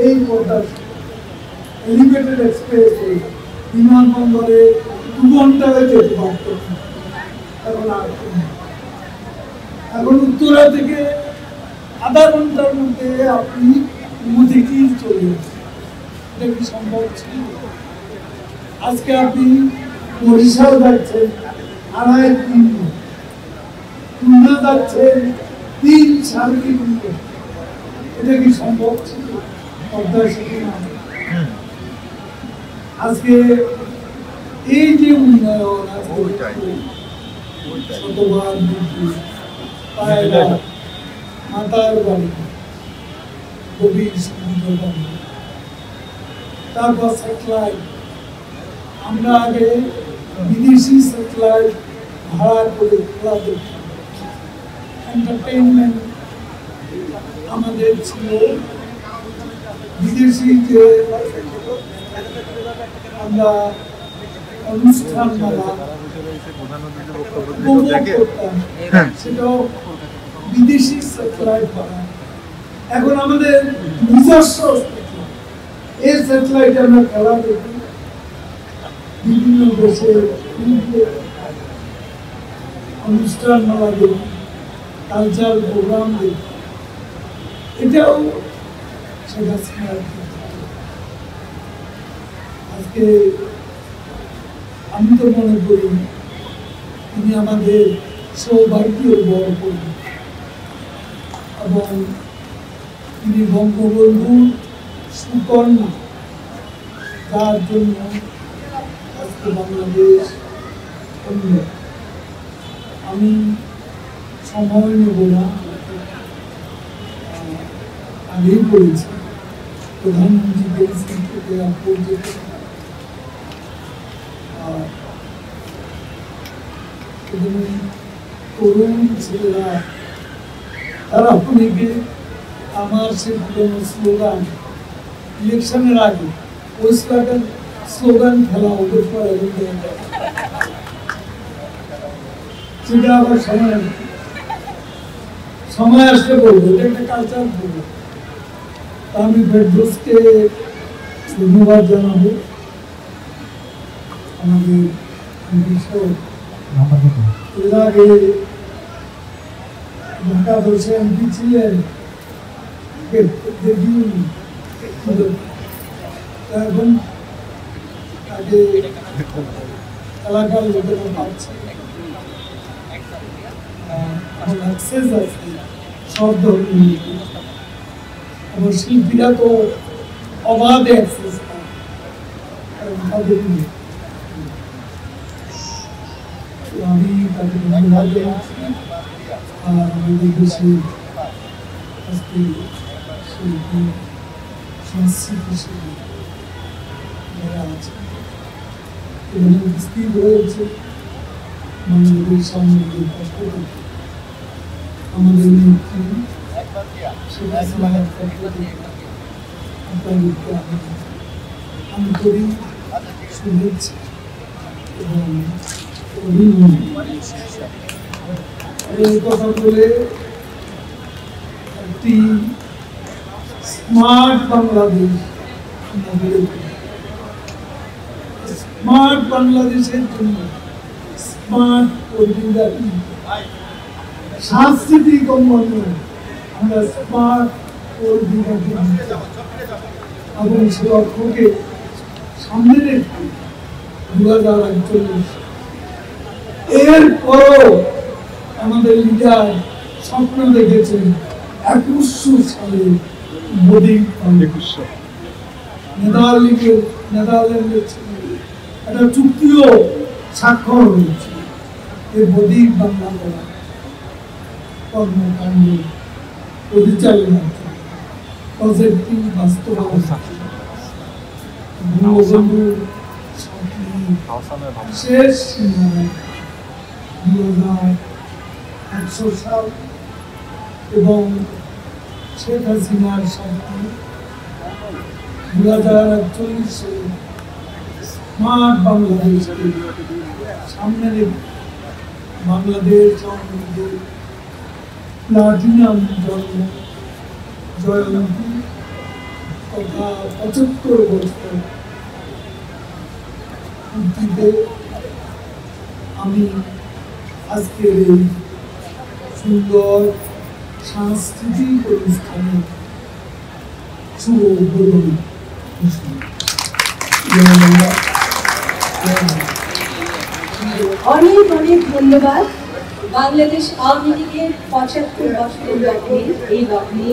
এই পথটা elevated express বিমানবন্দরে 2 ঘন্টায় যেতে পারত, এখন উত্তরা থেকে আধা ঘন্টার মধ্যে আপনি মোদিকেই চলে যাচ্ছেন। এটা কি সম্ভব ছিল? আজকে আপনি বরিশাল যাচ্ছেন 2.5-3 ঘন্টা, খুলনা যাচ্ছেন 3-3.5 ঘন্টা। এটা কি সম্ভব ছিল? আজকে এই যে উন্নয়ন, শতভাগ মাতার বাড়ি, গভীর সমুদ্র বাড়ি, তারপর স্যাটেলাইট। আমরা আগে বিদেশি স্যাটেলাইট ভাড়া করে খেলা দেখতাম, এন্টারটেইনমেন্ট আমাদের ছিল। বিদেশি যে আমরা অনুষ্ঠান সেটাও বিদেশি স্যাটেলাইট ভাড়া। এখন আমাদের নিজস্ব এই স্যাটেলাইট আমরা খেলা দেখি, বিভিন্ন দেশে অনুষ্ঠান মেলা দেখি, কালচারাল প্রোগ্রাম দেখি। এটাও সেটা আজকে আমি তো মনে করি তিনি আমাদের সৌভাগ্য বড় করবেন এবং তিনি বঙ্গবন্ধুর সুকন্যা, তার জন্য আজকে বাংলাদেশ অন্য। আমি সময় নেব না, আগেই বলেছি প্রধানমন্ত্রী বলেছেন থেকে তরুণ ছেলেরা তারা অনেকে আমার সে পুরনো স্লোগান ইলেকশনের আগে ওই স্লোগান খেলা ওদের পরে সেটা আবার সময় আসলে বলবো, এটা একটা কালচার বলবো। আমি ফেরদৌসকে ধন্যবাদ জানাবো। আমাদের এর আগে ঢাকা দশে এমপি ছিলেন, এখন আগে এলাকার লোকেরা পাচ্ছে, এখন অ্যাক্সেস আছে সব ধরনের। আমার শিল্পীরা তো অবাধে অ্যাক্সেস পায়, আমি তাদের ধন্যবাদ জানাচ্ছি। আর আমাদের দেশে আজকে শিল্পী সংস্কৃতি শিল্পী যারা আছে এখানে উপস্থিত হয়েছে, বাংলাদেশ সামগ্রিক পক্ষ থেকে আমাদের নেত্রী শেখ হাসিনার পক্ষ থেকে আপনাদেরকে আন্তরিক শুভেচ্ছা এবং এই কথা বলে একটি স্মার্ট বাংলাদেশ, স্মার্ট বাংলাদেশের জন্য স্মার্ট সাংস্কৃতিক উন্নয়ন আমরা স্মার্ট এবং সে লক্ষ্যকে সামনে রেখে 2041 এরপরও আমাদের লিডার স্বপ্ন দেখেছেন 2100 সালে মোদি নেদারল্যান্ডের একটা চুক্তিও স্বাক্ষর হয়েছে। এই মোদি বাংলা করা কর্মকাণ্ড পরিচালনা প্রজেক্টটি বাস্তবায়ন শেষ 2100 সাল এবং শেখ হাসিনার স্বপ্ন 2041 সালে স্মার্ট বাংলাদেশকে সামনে রেখে বাংলাদেশ সমৃদ্ধ প্লাটিনাম জন্ম জয়ন্তী তথা ৭৫ বছর পূর্তিতে আমি আজকের এই সুন্দর সাংস্কৃতিক অনুষ্ঠানে শুভ উদ্বোধন অনেক অনেক ধন্যবাদ। বাংলাদেশ আওয়ামী লীগের ৭৫ বছরের লগ্নে এই লগ্নে